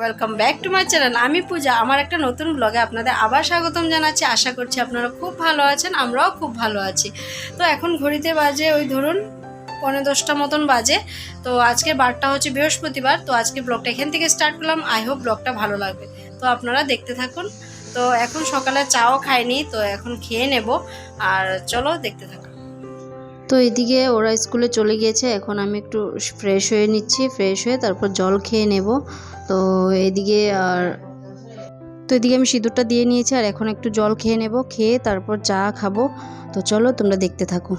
Welcome back to my channel. আমি পূজা। আমার একটা নতুন ব্লগে আপনাদের আবার স্বাগতম জানাচ্ছি। আশা করছি আপনারা খুব ভালো আছেন, আমরাও খুব ভালো আছি। তো এখন ঘড়িতে বাজে ওই ধরুন 9:45 মতন বাজে। তো আজকের বারটা হচ্ছে বৃহস্পতিবার। তো আজকে ব্লগটা এখান থেকে স্টার্ট করলাম। আই হোপ ব্লগটা ভালো লাগবে, তো আপনারা দেখতে থাকুন। তো এখন সকালে চাও খাইনি, তো এখন খেয়ে নেব। আর চলো দেখতে থাকুন। তো এদিকে ওরা স্কুলে চলে গিয়েছে, এখন আমি একটু ফ্রেশ হয়ে নিচ্ছি। ফ্রেশ হয়ে তারপর জল খেয়ে নেব। তো এদিকে আমি সিঁদুরটা দিয়ে নিয়েছি, আর এখন একটু জল খেয়ে নেব। খেয়ে তারপর চা খাবো। তো চলো তোমরা দেখতে থাকো।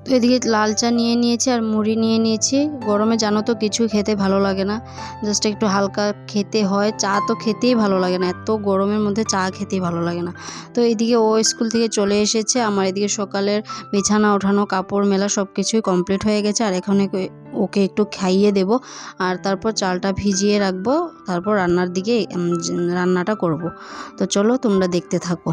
তো এদিকে লাল চা নিয়ে নিয়েছি আর মুড়ি নিয়ে নিয়েছি। গরমে জানো তো কিছু খেতে ভালো লাগে না, জাস্ট একটু হালকা খেতে হয়। চা তো খেতেই ভালো লাগে না, এত গরমের মধ্যে চা খেতেই ভালো লাগে না। তো এদিকে ও স্কুল থেকে চলে এসেছে, আমার এদিকে সকালের বিছানা ওঠানো, কাপড় মেলা সব কিছুই কমপ্লিট হয়ে গেছে। আর এখন ওকে একটু খাইয়ে দেব, আর তারপর চালটা ভিজিয়ে রাখবো। তারপর রান্নার দিকে রান্নাটা করব। তো চলো তোমরা দেখতে থাকো।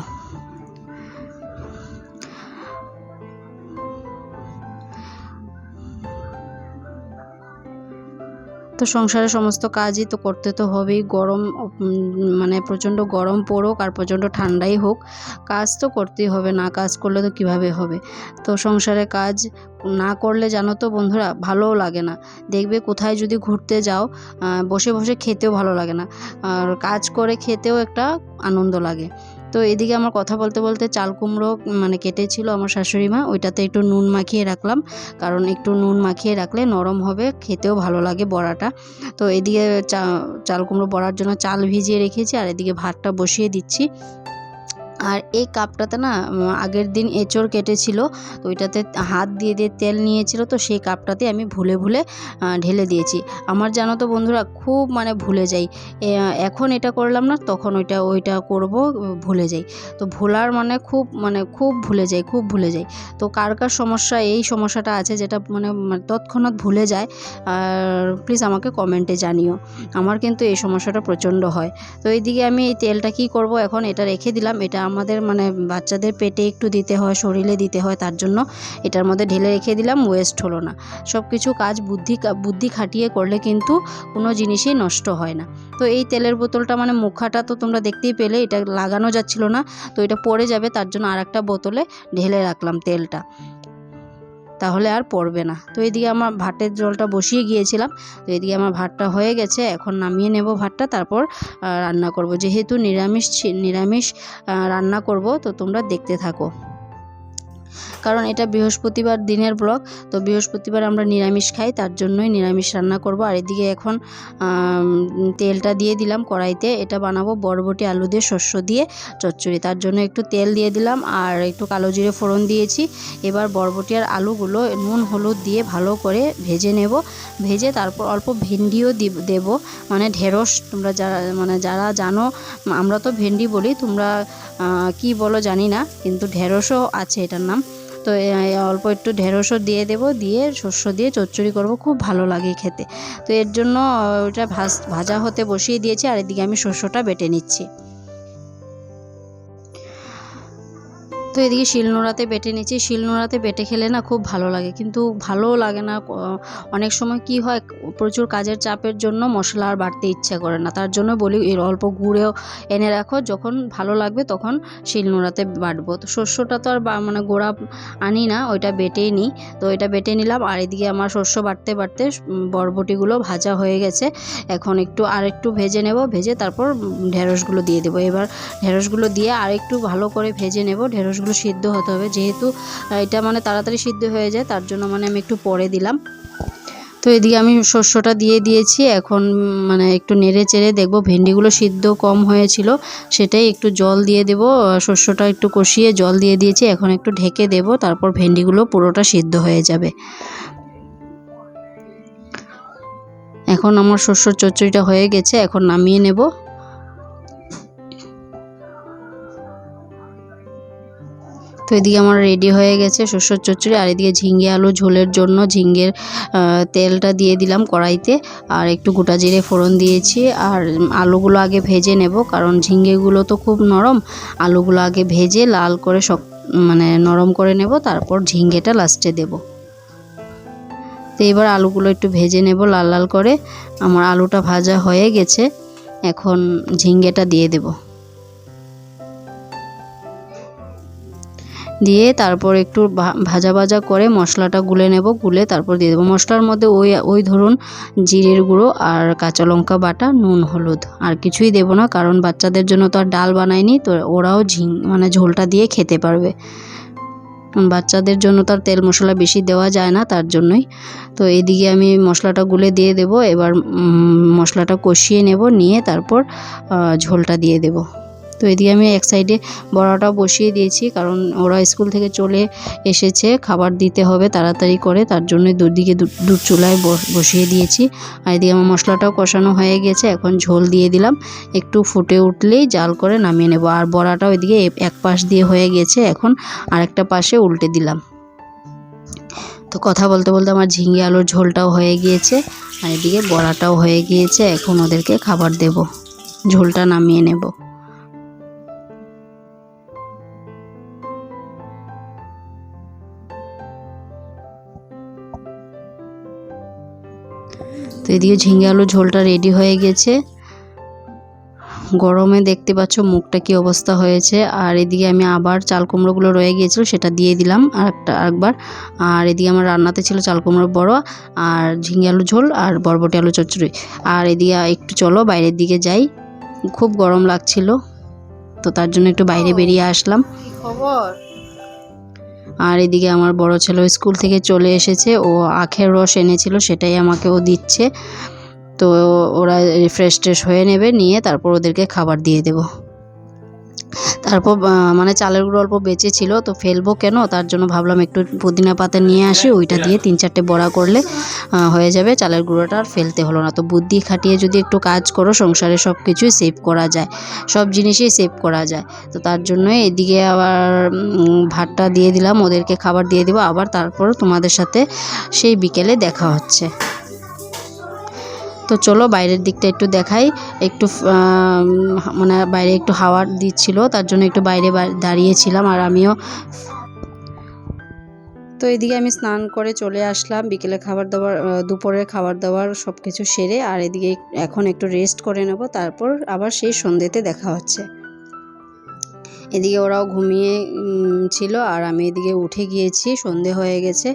তো সংসারের সমস্ত কাজই তো করতে তো হবেই। গরম মানে প্রচণ্ড গরম পড়ুক আর প্রচণ্ড ঠান্ডাই হোক, কাজ তো করতেই হবে, না কাজ করলে তো কিভাবে হবে। তো সংসারে কাজ না করলে জানো তো বন্ধুরা ভালোও লাগে না। দেখবে কোথায় যদি ঘুরতে যাও, বসে বসে খেতেও ভালো লাগে না, আর কাজ করে খেতেও একটা আনন্দ লাগে। তো এদিকে আমার কথা বলতে বলতে চাল কুমড়ো মানে কেটেছিল আমার শাশুড়ি মা, ওইটাতে একটু নুন মাখিয়ে রাখলাম, কারণ একটু নুন মাখিয়ে রাখলে নরম হবে, খেতেও ভালো লাগে বড়াটা। তো এদিকে চাল কুমড়ো বড়ার জন্য চাল ভিজিয়ে রেখেছি, আর এদিকে ভাতটা বসিয়ে দিচ্ছি। আর এই কাপটাতে না আগের দিন এঁচড় কেটেছিল, তো ওইটাতে হাত দিয়ে দিয়ে তেল নিয়েছিল, তো সেই কাপটাতে আমি ভুলে ভুলে ঢেলে দিয়েছি। আমার জানো তো বন্ধুরা খুব মানে ভুলে যাই, এখন এটা করলাম না তখন ওইটা করব, ভুলে যাই। তো ভোলার মানে খুব ভুলে যাই, খুব ভুলে যাই। তো কার কার সমস্যা এই সমস্যাটা আছে, যেটা মানে তৎক্ষণাৎ ভুলে যায়, আর প্লিজ আমাকে কমেন্টে জানিও। আমার কিন্তু এই সমস্যাটা প্রচণ্ড হয়। তো এইদিকে আমি এই তেলটা কি করব, এখন এটা রেখে দিলাম। এটা আমাদের মানে বাচ্চাদের পেটে একটু দিতে হয়, শরীরে দিতে হয়, তার জন্য এটার মধ্যে ঢেলে রেখে দিলাম। ওয়েস্ট হলো না। সব কিছু কাজ বুদ্ধি খাটিয়ে করলে কিন্তু কোনো জিনিসই নষ্ট হয় না। তো এই তেলের বোতলটা মানে মুখাটা তো তোমরা দেখতেই পেলে, এটা লাগানো যাচ্ছিল না, তো এটা পড়ে যাবে, তার জন্য আর একটা বোতলে ঢেলে রাখলাম তেলটা, তাহলে আর পড়বে না। তো এদিকে আমার ভাতের জলটা বসিয়ে গিয়েছিলাম। তো এদিকে আমার ভাতটা হয়ে গেছে, এখন নামিয়ে নেব ভাতটা, তারপর রান্না করব। যেহেতু নিরামিষ রান্না করব, তো তোমরা দেখতে থাকো। কারণ এটা বৃহস্পতিবার দিনের ব্লগ, তো বৃহস্পতিবার আমরা নিরামিষ খাই, তার জন্যই নিরামিষ রান্না করব। আর এদিকে এখন তেলটা দিয়ে দিলাম কড়াইতে। এটা বানাবো বরবটি আলু দিয়ে শস্য দিয়ে চচ্চড়ি, তার জন্য একটু তেল দিয়ে দিলাম আর একটু কালো জিরে ফোড়ন দিয়েছি। এবার বরবটি আর আলুগুলো নুন হলুদ দিয়ে ভালো করে ভেজে নেব। ভেজে তারপর অল্প ভেন্ডিও দেব, মানে ঢেঁড়স। তোমরা যারা জানো, আমরা তো ভেন্ডি বলি, তোমরা কি বলো জানি না, কিন্তু ঢেঁড়সও আছে এটার নাম। তো অল্প একটু ঢেঁড়সও দিয়ে দেব, দিয়ে শস্য দিয়ে চচ্চড়ি করব, খুব ভালো লাগে খেতে। তো এর জন্য ওটা ভাজা হতে বসিয়ে দিয়েছি, আর এদিকে আমি শস্যটা বেটে নিচ্ছি। তো এদিকে শিলনোড়াতে বেটে নিচ্ছি। শিলনোড়াতে বেটে খেলে না খুব ভালো লাগে, কিন্তু ভালোও লাগে না। অনেক সময় কি হয়, প্রচুর কাজের চাপের জন্য মশলা আর বাটতে ইচ্ছা করে না, তার জন্য বলি এর অল্প গুঁড়েও এনে রাখো, যখন ভালো লাগবে তখন শিলনোড়াতে বাটবো। তো শস্যটা তো আর মানে গোড়া আনি না, ওইটা বেটেই নিই। তো এটা বেটে নিলাম, আর এদিকে আমার শস্য বাটতে বাটতে বরবটিগুলো ভাজা হয়ে গেছে। এখন আর একটু ভেজে নেব, ভেজে তারপর ঢেঁড়সগুলো দিয়ে দেবো। এবার ঢেঁড়সগুলো দিয়ে আর একটু ভালো করে ভেজে নেব। ঢেঁড়সগুলো সিদ্ধ হতে হবে, যেহেতু এটা মানে তাড়াতাড়ি সিদ্ধ হয়ে যায়, তার জন্য মানে আমি একটু পরে দিলাম। তো এদিকে আমি শস্যটা দিয়ে দিয়েছি। এখন মানে একটু নেড়ে চেড়ে দেখবো ভেন্ডিগুলো সিদ্ধ কম হয়েছিল, সেটাই একটু জল দিয়ে দেব। শস্যটা একটু কষিয়ে জল দিয়ে দিয়েছি, এখন একটু ঢেকে দেব, তারপর ভেন্ডিগুলো পুরোটা সিদ্ধ হয়ে যাবে। এখন আমার শস্যর চচ্চড়িটা হয়ে গেছে, এখন নামিয়ে নেব। তো এদিকে আমার রেডি হয়ে গেছে শস্যর চচ্চড়ি। আর এদিকে ঝিঙে আলু ঝোলের জন্য ঝিঙের তেলটা দিয়ে দিলাম কড়াইতে, আর একটু গোটা জিরে ফোড়ন দিয়েছি। আর আলুগুলো আগে ভেজে নেব, কারণ ঝিঙেগুলো তো খুব নরম। আলুগুলো আগে ভেজে লাল করে মানে নরম করে নেব, তারপর ঝিঙেটা লাস্টে দেব। তো এবার আলুগুলো একটু ভেজে নেব লাল লাল করে। আমার আলুটা ভাজা হয়ে গেছে, এখন ঝিঙেটা দিয়ে দেব। দিয়ে তারপর একটু ভাজা ভাজা করে মশলাটা গুলে নেব, গুলে তারপর দিয়ে দেবো। মশলার মধ্যে ওই ধরুন জিরের গুঁড়ো আর কাঁচা লঙ্কা বাটা, নুন, হলুদ, আর কিছুই দেব না, কারণ বাচ্চাদের জন্য তো আর ডাল বানাইনি, তো ওরাও মানে ঝোলটা দিয়ে খেতে পারবে। বাচ্চাদের জন্য তো আর তেল মশলা বেশি দেওয়া যায় না, তার জন্যই। তো এইদিকে আমি মশলাটা গুলে দিয়ে দেব। এবার মশলাটা কষিয়ে নেব, নিয়ে তারপর ঝোলটা দিয়ে দেব। তো এদিকে আমি এক সাইডে বড়াটাও বসিয়ে দিয়েছি, কারণ ওরা স্কুল থেকে চলে এসেছে, খাবার দিতে হবে তাড়াতাড়ি করে, তার জন্য দুদিকে দু চুলায় বসিয়ে দিয়েছি। আর এদিকে আমার মশলাটাও কষানো হয়ে গেছে, এখন ঝোল দিয়ে দিলাম। একটু ফুটে উঠলেই জাল করে নামিয়ে নেব। আর বড়াটাও এদিকে এক পাশ দিয়ে হয়ে গেছে, এখন আরেকটা পাশে উল্টে দিলাম। তো কথা বলতে বলতে আমার ঝিঙে আলুর ঝোলটাও হয়ে গিয়েছে, আর এদিকে বড়াটাও হয়ে গিয়েছে। এখন ওদেরকে খাবার দেব, ঝোলটা নামিয়ে নেব। তো এদিকে ঝিঙে আলু ঝোলটা রেডি হয়ে গেছে। গরমে দেখতে পাচ্ছ মুখটা কি অবস্থা হয়েছে। আর এদিকে আমি আবার চাল কুমড়োগুলো রয়ে গিয়েছিল, সেটা দিয়ে দিলাম আরেকবার। আর এদিকে আমার রান্নাতে ছিল চাল কুমড়ো বড়া, আর ঝিঙে আলু ঝোল, আর বরবটি আলু চচ্চড়ি। আর এদিকে একটু চলো বাইরের দিকে যাই, খুব গরম লাগছিল, তো তার জন্য একটু বাইরে বেরিয়ে আসলাম। খবর। আর এদিকে আমার বড় ছেলে স্কুল থেকে চলে এসেছে, ও আখের রস এনেছিল, সেটাই আমাকে ও দিচ্ছে। তো ওরা রিফ্রেশ ট্রেশ হয়ে নেবে, নিয়ে তারপর ওদেরকে খাবার দিয়ে দেব। তারপর মানে চালের গুঁড়ো অল্প বেঁচে ছিল, তো ফেলবো কেন, তার জন্য ভাবলাম একটু পুদিনা পাতা নিয়ে আসি, ওইটা দিয়ে 3-4টে বড়া করলে হয়ে যাবে, চালের গুঁড়োটা আর ফেলতে হলো না। তো বুদ্ধি খাটিয়ে যদি একটু কাজ করো, সংসারে সব কিছুই সেভ করা যায়, সব জিনিসই সেভ করা যায়। তো তার জন্যই এদিকে আবার ভাতটা দিয়ে দিলাম, ওদেরকে খাবার দিয়ে দেবো। আবার তারপর তোমাদের সাথে সেই বিকেলে দেখা হচ্ছে। তো চলো বাইরের দিকটা একটু দেখাই। একটু মানে বাইরে একটু হাওয়া দিচ্ছিল, তার জন্য একটু বাইরে দাঁড়িয়েছিলাম। আর আমিও তো এদিকে আমি স্নান করে চলে আসলাম, বিকেলে খাবার দাবার, দুপুরের খাবার দাবার সব কিছু সেরে। আর এদিকে এখন একটু রেস্ট করে নেব, তারপর আবার সেই সন্ধ্যেতে দেখা হচ্ছে। এদিকে ওরাও ঘুমিয়ে ছিল, আর আমি এদিকে উঠে গিয়েছি, সন্ধে হয়ে গেছে।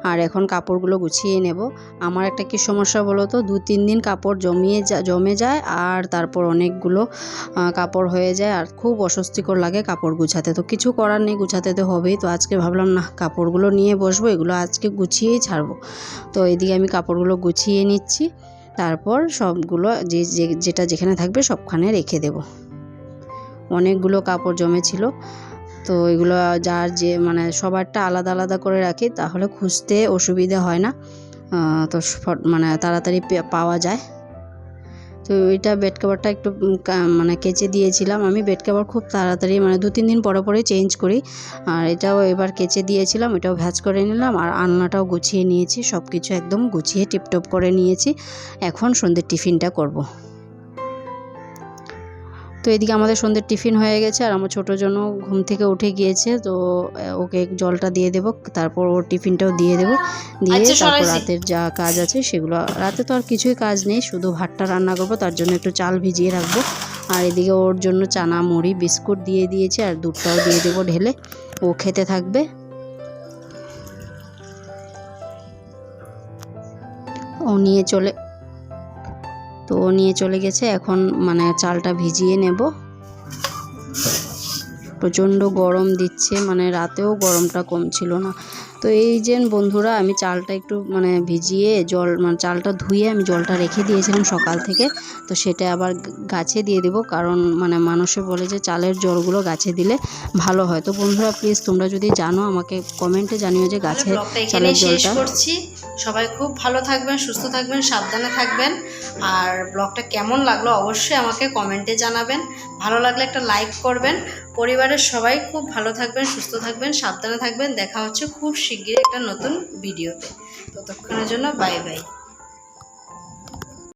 আর এখন কাপড়গুলো গুছিয়ে নেব। আমার একটা কি সমস্যা বলো তো, 2-3 দিন কাপড় জমে যায়, আর তারপর অনেকগুলো কাপড় হয়ে যায়, আর খুব অস্বস্তিকর লাগে কাপড় গুছাতে। তো কিছু করার নেই, গুছাতে তো হবেই। তো আজকে ভাবলাম না, কাপড়গুলো নিয়ে বসবো, এগুলো আজকে গুছিয়েই ছাড়বো। তো এদিকে আমি কাপড়গুলো গুছিয়ে নিচ্ছি, তারপর সবগুলো যেটা যেখানে থাকবে সবখানে রেখে দেব। অনেকগুলো কাপড় জমেছিল, তো এগুলো যার যে মানে সবারটা আলাদা আলাদা করে রাখি, তাহলে খুঁজতে অসুবিধা হয় না, তো মানে তাড়াতাড়ি পাওয়া যায়। তো ওইটা বেড কভারটা একটু মানে কেচে দিয়েছিলাম আমি। বেড কভার খুব তাড়াতাড়ি মানে 2-3 দিন পরে পরে চেঞ্জ করি। আর এটাও এবার কেচে দিয়েছিলাম, এটাও ভাঁজ করে নিলাম। আর আলনাটাও গুছিয়ে নিয়েছি, সব কিছু একদম গুছিয়ে টিপটপ করে নিয়েছি। এখন সন্ধ্যের টিফিনটা করব। তো এদিকে আমাদের সন্ধ্যের টিফিন হয়ে গেছে, আর আমার ছোটো জনও ঘুম থেকে উঠে গিয়েছে, তো ওকে জলটা দিয়ে দেবো, তারপর ওর টিফিনটাও দিয়ে দেবো, দিয়ে তারপর রাতের যা কাজ আছে সেগুলো। রাতে তো আর কিছুই কাজ নেই, শুধু ভাতটা রান্না করবো, তার জন্য একটু চাল ভিজিয়ে রাখবো। আর এদিকে ওর জন্য চানা মুড়ি বিস্কুট দিয়ে দিয়েছে, আর দুধটাও দিয়ে দেবো ঢেলে, ও খেতে থাকবে। ও নিয়ে চলে গেছে, এখন মানে চালটা ভিজিয়ে নেব। প্রচণ্ড গরম দিচ্ছে, মানে রাতেও গরমটা কম ছিল না, তো এই যে বন্ধুরা আমি চালটা একটু মানে ভিজিয়ে চালটা ধুয়ে আমি জলটা রেখে দিয়েছিলাম সকাল থেকে। তো সেটা আবার গাছে দিয়ে দেবো, কারণ মানে মানুষে বলে যে চালের জলগুলো গাছে দিলে ভালো হয়। তো বন্ধুরা প্লিজ তোমরা যদি জানো আমাকে কমেন্টে জানিও যে গাছে চালের জলটা। করছি, সবাই খুব ভালো থাকবেন, সুস্থ থাকবেন, সাবধানে থাকবেন। আর ব্লগটা কেমন লাগলো অবশ্যই আমাকে কমেন্টে জানাবেন। ভালো লাগলে একটা লাইক করবেন। পরিবারের সবাই খুব ভালো থাকবেন, সুস্থ থাকবেন, সাবধানে থাকবেন। দেখা হচ্ছে খুব শিগগিরই একটা নতুন ভিডিওতে। ততক্ষণের জন্য বাই বাই।